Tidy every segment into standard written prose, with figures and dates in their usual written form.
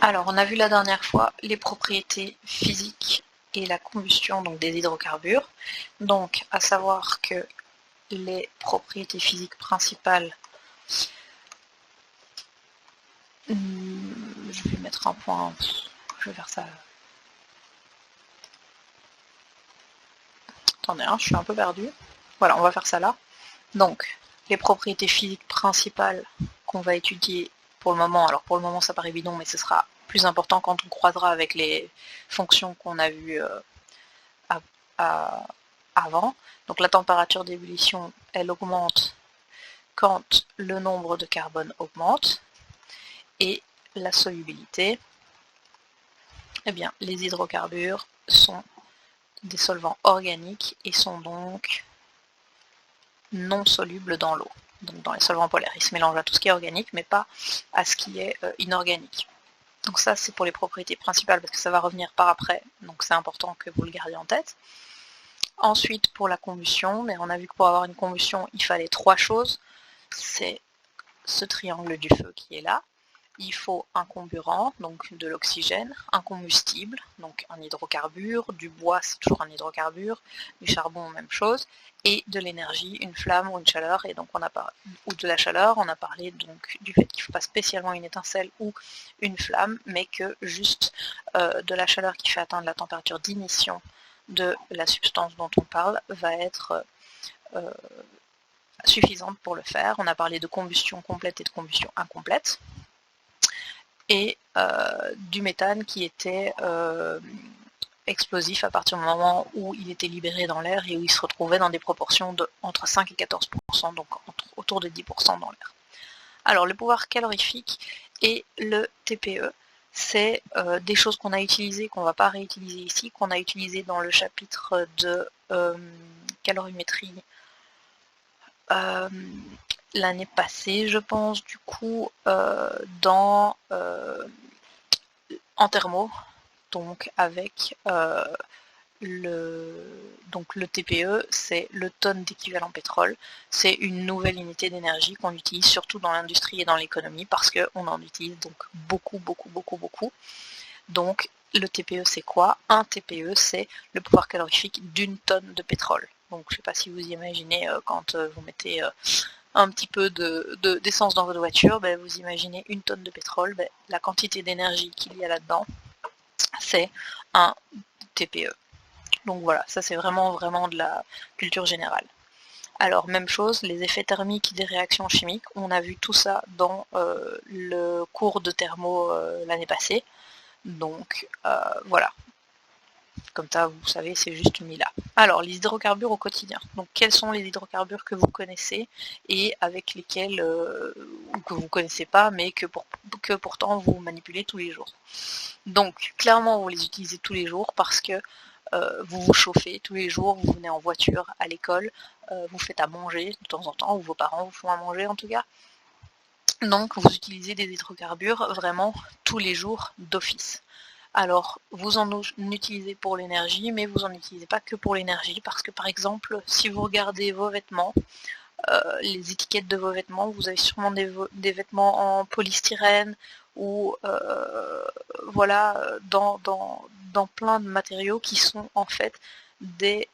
Alors, on a vu la dernière fois les propriétés physiques et la combustion donc des hydrocarbures. Donc, à savoir que les propriétés physiques principales, je vais mettre un point, je vais faire ça. Attendez, je suis un peu perdue. Voilà, on va faire ça là. Donc, les propriétés physiques principales qu'on va étudier pour le moment, alors pour le moment ça paraît bidon, mais ce sera plus important quand on croisera avec les fonctions qu'on a vues avant. Donc la température d'ébullition, elle augmente quand le nombre de carbone augmente, et la solubilité, eh bien les hydrocarbures sont des solvants organiques et sont donc non solubles dans l'eau. Donc dans les solvants polaires, ils se mélangent à tout ce qui est organique, mais pas à ce qui est inorganique. Donc ça, c'est pour les propriétés principales, parce que ça va revenir par après, donc c'est important que vous le gardiez en tête. Ensuite, pour la combustion, mais on a vu que pour avoir une combustion, il fallait trois choses. C'est ce triangle du feu qui est là. Il faut un comburant, donc de l'oxygène, un combustible, donc un hydrocarbure, du bois c'est toujours un hydrocarbure, du charbon même chose, et de l'énergie, une flamme ou une chaleur, et donc on a parlé, ou de la chaleur, on a parlé donc du fait qu'il ne faut pas spécialement une étincelle ou une flamme, mais que juste de la chaleur qui fait atteindre la température d'ignition de la substance dont on parle va être suffisante pour le faire. On a parlé de combustion complète et de combustion incomplète, et du méthane qui était explosif à partir du moment où il était libéré dans l'air et où il se retrouvait dans des proportions de entre 5 et 14%, donc autour de 10% dans l'air. Alors le pouvoir calorifique et le TPE, c'est des choses qu'on a utilisées, qu'on ne va pas réutiliser ici, qu'on a utilisées dans le chapitre de calorimétrie l'année passée, je pense, du coup, en thermo, donc avec le TPE, c'est le tonne d'équivalent pétrole. C'est une nouvelle unité d'énergie qu'on utilise surtout dans l'industrie et dans l'économie parce qu'on en utilise donc beaucoup. Donc le TPE c'est quoi? Un TPE c'est le pouvoir calorifique d'une tonne de pétrole. Donc je ne sais pas si vous imaginez quand vous mettez un petit peu d'essence dans votre voiture, ben, vous imaginez une tonne de pétrole, ben, la quantité d'énergie qu'il y a là-dedans, c'est un TPE. Donc voilà, ça c'est vraiment de la culture générale. Alors même chose, les effets thermiques des réactions chimiques, on a vu tout ça dans le cours de thermo l'année passée. Donc voilà, comme ça vous savez, c'est juste mis là. Alors les hydrocarbures au quotidien. Donc quels sont les hydrocarbures que vous connaissez et avec lesquels, ou que vous ne connaissez pas, mais que pourtant vous manipulez tous les jours. Donc clairement vous les utilisez tous les jours parce que vous vous chauffez tous les jours, vous venez en voiture à l'école, vous faites à manger de temps en temps, ou vos parents vous font à manger en tout cas. Donc vous utilisez des hydrocarbures vraiment tous les jours d'office. Alors vous en utilisez pour l'énergie, mais vous n'en utilisez pas que pour l'énergie, parce que par exemple, si vous regardez vos vêtements, les étiquettes de vos vêtements, vous avez sûrement des vêtements en polystyrène ou voilà, dans plein de matériaux qui sont en fait des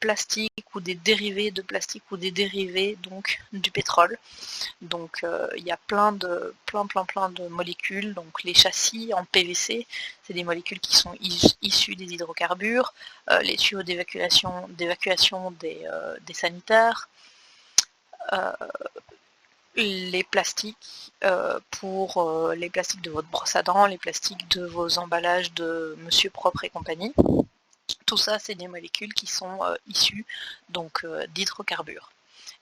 plastiques ou des dérivés de plastique ou des dérivés donc du pétrole. Donc il y a plein de molécules. Donc les châssis en PVC, c'est des molécules qui sont issues des hydrocarbures. Les tuyaux d'évacuation des sanitaires. Les plastiques pour les plastiques de votre brosse à dents, les plastiques de vos emballages de Monsieur Propre et compagnie. Tout ça, c'est des molécules qui sont issues donc d'hydrocarbures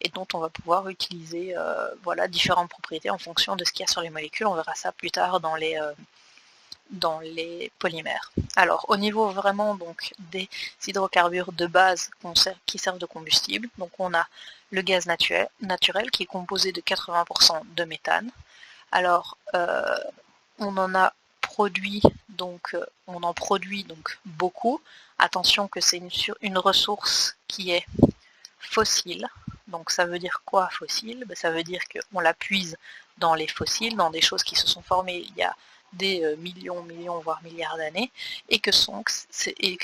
et dont on va pouvoir utiliser voilà, différentes propriétés en fonction de ce qu'il y a sur les molécules. On verra ça plus tard dans les polymères. Alors au niveau vraiment donc des hydrocarbures de base qui servent de combustible, donc on a le gaz naturel qui est composé de 80% de méthane. Alors on en produit donc beaucoup. Attention que c'est une ressource qui est fossile. Donc ça veut dire quoi fossile? Ça veut dire qu'on la puise dans les fossiles, dans des choses qui se sont formées il y a des millions, voire milliards d'années, et que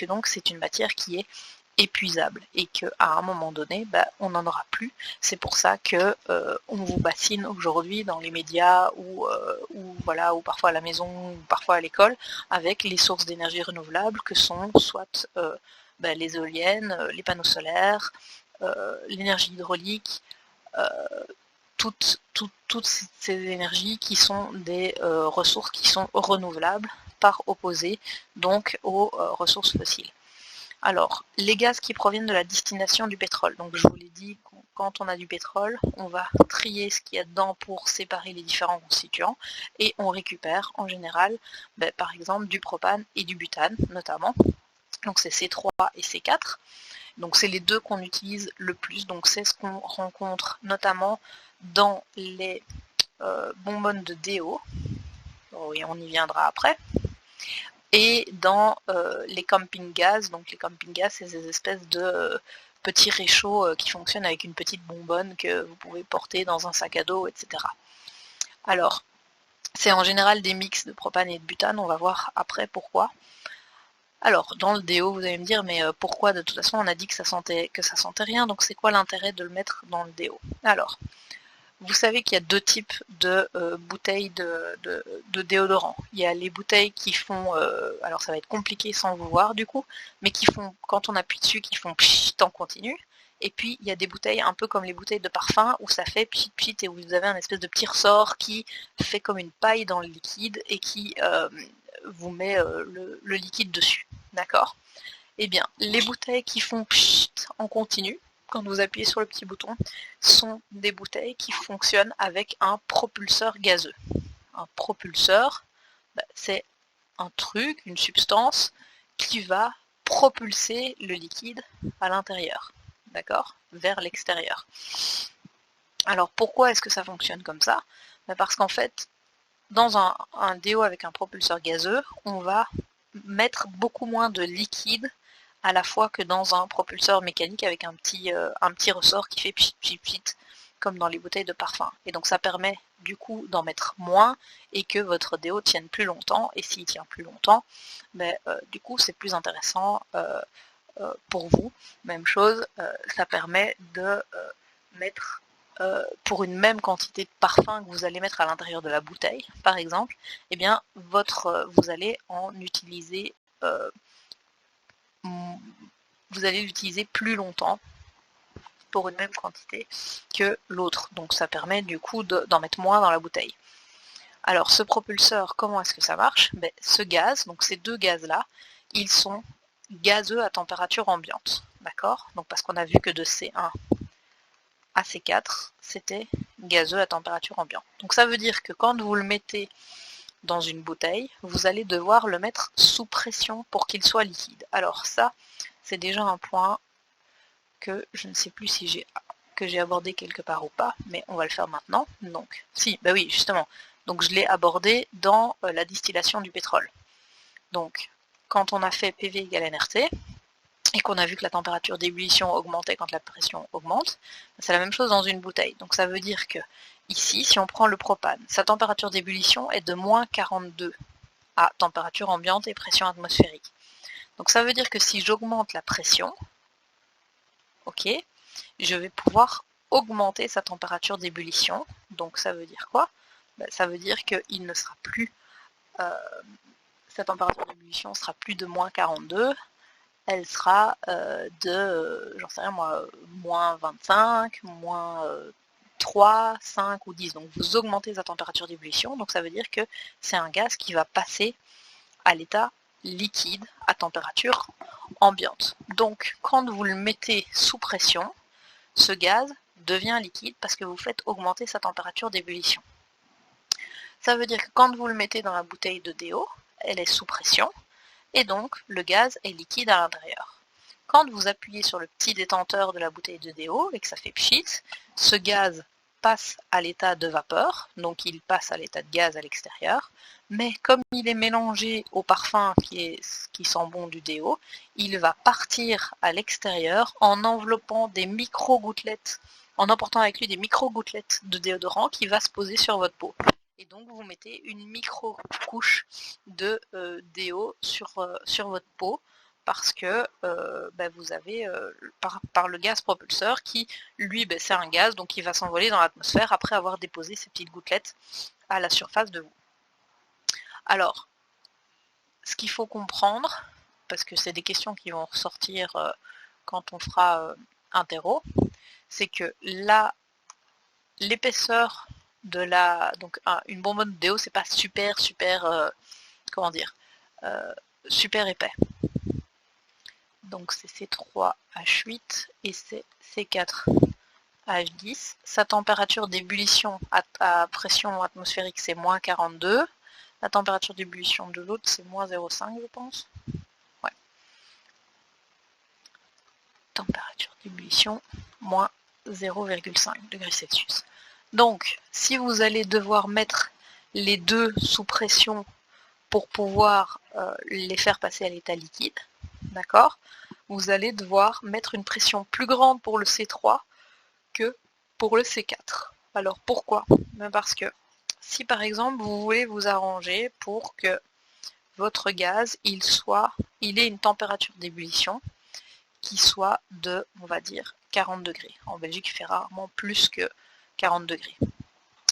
donc c'est une matière qui est épuisable et qu'à un moment donné, on n'en aura plus. C'est pour ça que on vous bassine aujourd'hui dans les médias ou parfois à la maison ou parfois à l'école avec les sources d'énergie renouvelables que sont soit les éoliennes, les panneaux solaires, l'énergie hydraulique, toutes ces énergies qui sont des ressources qui sont renouvelables par opposé donc aux ressources fossiles. Alors, les gaz qui proviennent de la distillation du pétrole. Donc, je vous l'ai dit, quand on a du pétrole, on va trier ce qu'il y a dedans pour séparer les différents constituants et on récupère en général, par exemple, du propane et du butane, notamment. Donc, c'est C3 et C4. Donc, c'est les deux qu'on utilise le plus. Donc, c'est ce qu'on rencontre notamment dans les bonbonnes de DO. Oui, on y viendra après. Et dans les camping-gaz, donc les camping-gaz, c'est ces espèces de petits réchauds qui fonctionnent avec une petite bonbonne que vous pouvez porter dans un sac à dos, etc. Alors, c'est en général des mix de propane et de butane, on va voir après pourquoi. Alors, dans le déo, vous allez me dire, mais pourquoi? De toute façon, on a dit que ça sentait rien, donc c'est quoi l'intérêt de le mettre dans le déo? Alors, vous savez qu'il y a deux types de bouteilles de déodorant. Il y a les bouteilles qui font, alors ça va être compliqué sans vous voir du coup, mais qui font, quand on appuie dessus, qui font pchit en continu. Et puis il y a des bouteilles un peu comme les bouteilles de parfum où ça fait pchit pchit et où vous avez un espèce de petit ressort qui fait comme une paille dans le liquide et qui vous met le liquide dessus. D'accord? Eh bien, les bouteilles qui font pchit en continu, quand vous appuyez sur le petit bouton, sont des bouteilles qui fonctionnent avec un propulseur gazeux. Un propulseur, c'est un truc, une substance qui va propulser le liquide à l'intérieur, d'accord, vers l'extérieur. Alors pourquoi est-ce que ça fonctionne comme ça? Parce qu'en fait, dans un déo avec un propulseur gazeux, on va mettre beaucoup moins de liquide à la fois que dans un propulseur mécanique avec un petit ressort qui fait pchit pchit pchit comme dans les bouteilles de parfum. Et donc ça permet du coup d'en mettre moins et que votre déo tienne plus longtemps. Et s'il tient plus longtemps, du coup c'est plus intéressant pour vous. Même chose, ça permet de mettre pour une même quantité de parfum que vous allez mettre à l'intérieur de la bouteille, par exemple, eh bien vous allez en utiliser vous allez l'utiliser plus longtemps pour une même quantité que l'autre. Donc ça permet du coup d'en mettre moins dans la bouteille. Alors ce propulseur, comment est-ce que ça marche? Ce gaz, donc ces deux gaz-là, ils sont gazeux à température ambiante. D'accord? Donc parce qu'on a vu que de C1 à C4, c'était gazeux à température ambiante. Donc ça veut dire que quand vous le mettez dans une bouteille, vous allez devoir le mettre sous pression pour qu'il soit liquide. Alors ça, c'est déjà un point que je ne sais plus si j'ai abordé quelque part ou pas, mais on va le faire maintenant. Donc, si, oui, justement. Donc je l'ai abordé dans la distillation du pétrole. Donc, quand on a fait PV égale nRT, et qu'on a vu que la température d'ébullition augmentait quand la pression augmente, c'est la même chose dans une bouteille. Donc ça veut dire que ici, si on prend le propane, sa température d'ébullition est de moins 42 à température ambiante et pression atmosphérique. Donc ça veut dire que si j'augmente la pression, ok, je vais pouvoir augmenter sa température d'ébullition. Donc ça veut dire quoi? Ça veut dire qu'il ne sera plus, sa température d'ébullition sera plus de moins 42, elle sera j'en sais rien moi, moins 25, moins 3, 5 ou 10. Donc vous augmentez sa température d'ébullition, donc ça veut dire que c'est un gaz qui va passer à l'état liquide à température ambiante. Donc quand vous le mettez sous pression, ce gaz devient liquide parce que vous faites augmenter sa température d'ébullition. Ça veut dire que quand vous le mettez dans la bouteille de déo, elle est sous pression, et donc le gaz est liquide à l'intérieur. Quand vous appuyez sur le petit détenteur de la bouteille de déo et que ça fait pchit, ce gaz passe à l'état de vapeur, donc il passe à l'état de gaz à l'extérieur, mais comme il est mélangé au parfum qui sent bon du déo, il va partir à l'extérieur en enveloppant des micro-gouttelettes, en emportant avec lui des micro-gouttelettes de déodorant qui va se poser sur votre peau. Et donc vous mettez une micro-couche de déo sur votre peau, parce que vous avez par le gaz propulseur qui, lui, c'est un gaz, donc il va s'envoler dans l'atmosphère après avoir déposé ces petites gouttelettes à la surface de vous. Alors, ce qu'il faut comprendre, parce que c'est des questions qui vont ressortir quand on fera interro, c'est que là, l'épaisseur de la... Donc une bonbonne de déo, c'est pas super, comment dire, super épais. Donc c'est C3H8 et c'est C4H10. Sa température d'ébullition à pression atmosphérique, c'est moins 42. La température d'ébullition de l'autre, c'est moins 0,5, je pense. Ouais. Température d'ébullition, moins 0,5 degrés Celsius. Donc, si vous allez devoir mettre les deux sous pression pour pouvoir les faire passer à l'état liquide, d'accord, vous allez devoir mettre une pression plus grande pour le C3 que pour le C4. Alors pourquoi? Parce que si par exemple vous voulez vous arranger pour que votre gaz il ait une température d'ébullition qui soit de, on va dire, 40 degrés. En Belgique, il fait rarement plus que 40 degrés.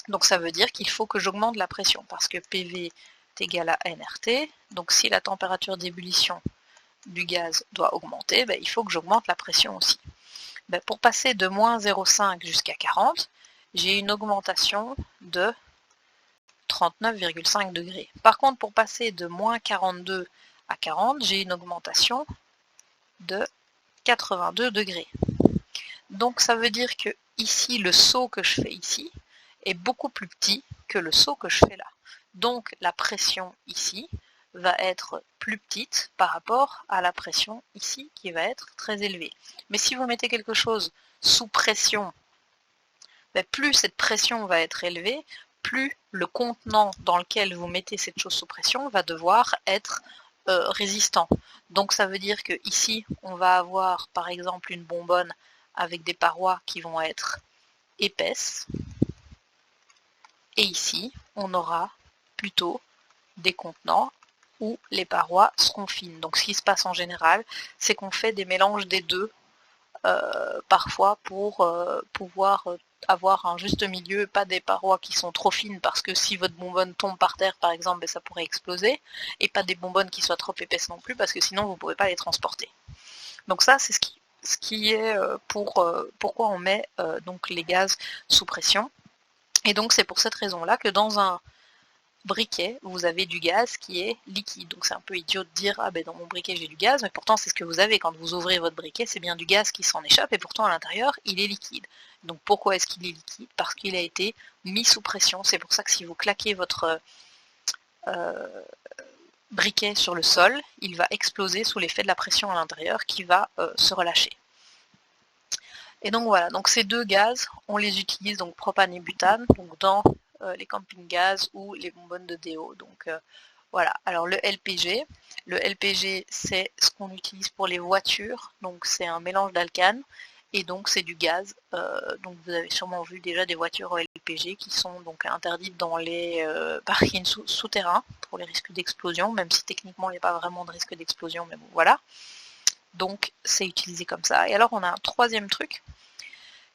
Donc ça veut dire qu'il faut que j'augmente la pression, parce que PV est égal à nRT. Donc si la température d'ébullition du gaz doit augmenter, il faut que j'augmente la pression aussi. Pour passer de moins 0,5 jusqu'à 40, j'ai une augmentation de 39,5 degrés. Par contre, pour passer de moins 42 à 40, j'ai une augmentation de 82 degrés. Donc ça veut dire que ici, le saut que je fais ici est beaucoup plus petit que le saut que je fais là. Donc la pression ici va être plus petite par rapport à la pression ici qui va être très élevée. Mais si vous mettez quelque chose sous pression, plus cette pression va être élevée, plus le contenant dans lequel vous mettez cette chose sous pression va devoir être résistant. Donc ça veut dire que ici on va avoir par exemple une bonbonne avec des parois qui vont être épaisses, et ici on aura plutôt des contenants où les parois seront fines. Donc ce qui se passe en général, c'est qu'on fait des mélanges des deux parfois pour pouvoir avoir un juste milieu, pas des parois qui sont trop fines parce que si votre bonbonne tombe par terre par exemple, ça pourrait exploser, et pas des bonbonnes qui soient trop épaisses non plus parce que sinon vous ne pouvez pas les transporter. Donc ça c'est ce qui est pourquoi on met donc les gaz sous pression. Et donc c'est pour cette raison-là que dans un briquet, vous avez du gaz qui est liquide. Donc c'est un peu idiot de dire ah ben dans mon briquet j'ai du gaz, mais pourtant c'est ce que vous avez quand vous ouvrez votre briquet, c'est bien du gaz qui s'en échappe et pourtant à l'intérieur il est liquide. Donc pourquoi est-ce qu'il est liquide? Parce qu'il a été mis sous pression. C'est pour ça que si vous claquez votre briquet sur le sol, il va exploser sous l'effet de la pression à l'intérieur qui va se relâcher. Et donc voilà, donc ces deux gaz, on les utilise, donc propane et butane, donc dans les camping-gaz ou les bonbonnes de déo. Donc voilà, alors le LPG c'est ce qu'on utilise pour les voitures, donc c'est un mélange d'alcanes, et donc c'est du gaz. Donc vous avez sûrement vu déjà des voitures au LPG qui sont donc interdites dans les parkings souterrains pour les risques d'explosion, même si techniquement il n'y a pas vraiment de risque d'explosion, mais bon voilà. Donc c'est utilisé comme ça. Et alors on a un troisième truc,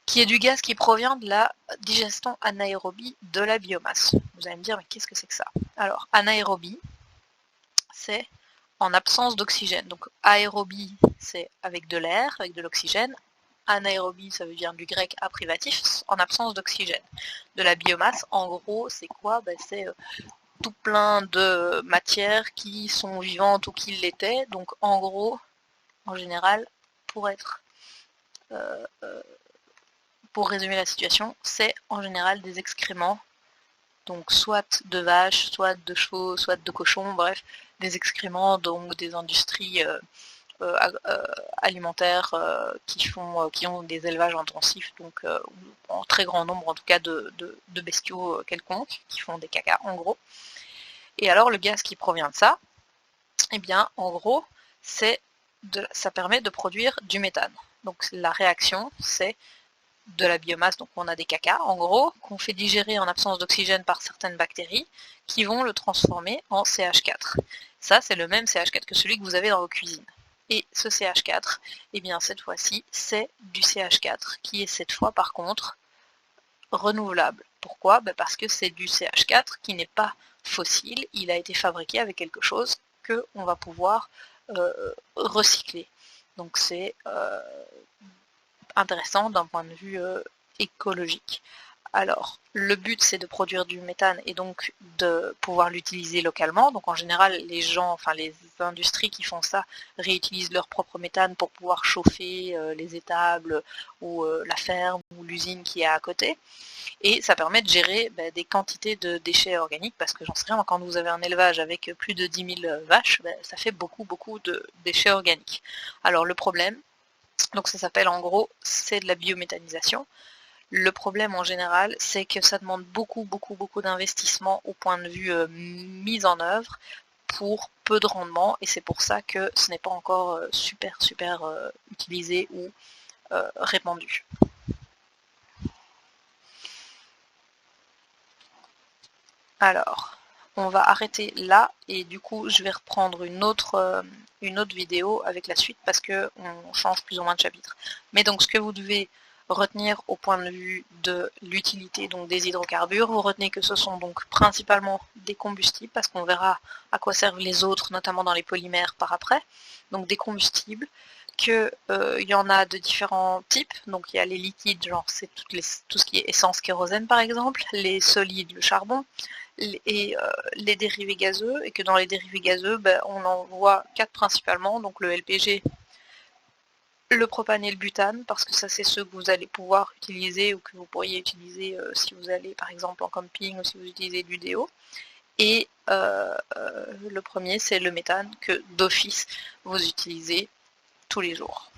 qui est du gaz qui provient de la digestion anaérobie de la biomasse. Vous allez me dire, mais qu'est-ce que c'est que ça? Alors, anaérobie, c'est en absence d'oxygène. Donc aérobie, c'est avec de l'air, avec de l'oxygène. Anaérobie, ça veut dire du grec a privatif, en absence d'oxygène. De la biomasse, en gros, c'est quoi? C'est tout plein de matières qui sont vivantes ou qui l'étaient. Donc en gros, en général, pour résumer la situation, c'est en général des excréments, donc soit de vaches, soit de chevaux, soit de cochons, bref, des excréments, donc des industries alimentaires qui ont des élevages intensifs, donc en très grand nombre en tout cas de bestiaux quelconques, qui font des cacas en gros. Et alors le gaz qui provient de ça, eh bien en gros, ça permet de produire du méthane. Donc la réaction, c'est de la biomasse, donc on a des caca en gros, qu'on fait digérer en absence d'oxygène par certaines bactéries, qui vont le transformer en CH4. Ça, c'est le même CH4 que celui que vous avez dans vos cuisines. Et ce CH4, eh bien cette fois-ci, c'est du CH4 qui est cette fois par contre renouvelable. Pourquoi? Parce que c'est du CH4 qui n'est pas fossile, il a été fabriqué avec quelque chose qu'on va pouvoir recycler. Donc c'est intéressant d'un point de vue écologique. Alors, le but c'est de produire du méthane et donc de pouvoir l'utiliser localement. Donc en général, les gens, enfin les industries qui font ça, réutilisent leur propre méthane pour pouvoir chauffer les étables ou la ferme ou l'usine qui est à côté. Et ça permet de gérer des quantités de déchets organiques, parce que j'en sais rien, quand vous avez un élevage avec plus de 10 000 vaches, ça fait beaucoup de déchets organiques. Alors le problème, donc ça s'appelle en gros, c'est de la biométhanisation. Le problème en général, c'est que ça demande beaucoup d'investissement au point de vue mise en œuvre pour peu de rendement, et c'est pour ça que ce n'est pas encore super utilisé ou répandu. Alors, on va arrêter là et du coup je vais reprendre une autre vidéo avec la suite parce que on change plus ou moins de chapitre. Mais donc ce que vous devez retenir au point de vue de l'utilité donc des hydrocarbures, vous retenez que ce sont donc principalement des combustibles, parce qu'on verra à quoi servent les autres, notamment dans les polymères par après, donc des combustibles, qu'il y en a de différents types, donc il y a les liquides, genre c'est tout ce qui est essence, kérosène par exemple, les solides, le charbon, et les dérivés gazeux, et que dans les dérivés gazeux, on en voit 4 principalement, donc le LPG, le propane et le butane, parce que ça c'est ceux que vous allez pouvoir utiliser ou que vous pourriez utiliser si vous allez par exemple en camping ou si vous utilisez du déo. Et le premier c'est le méthane que d'office vous utilisez tous les jours.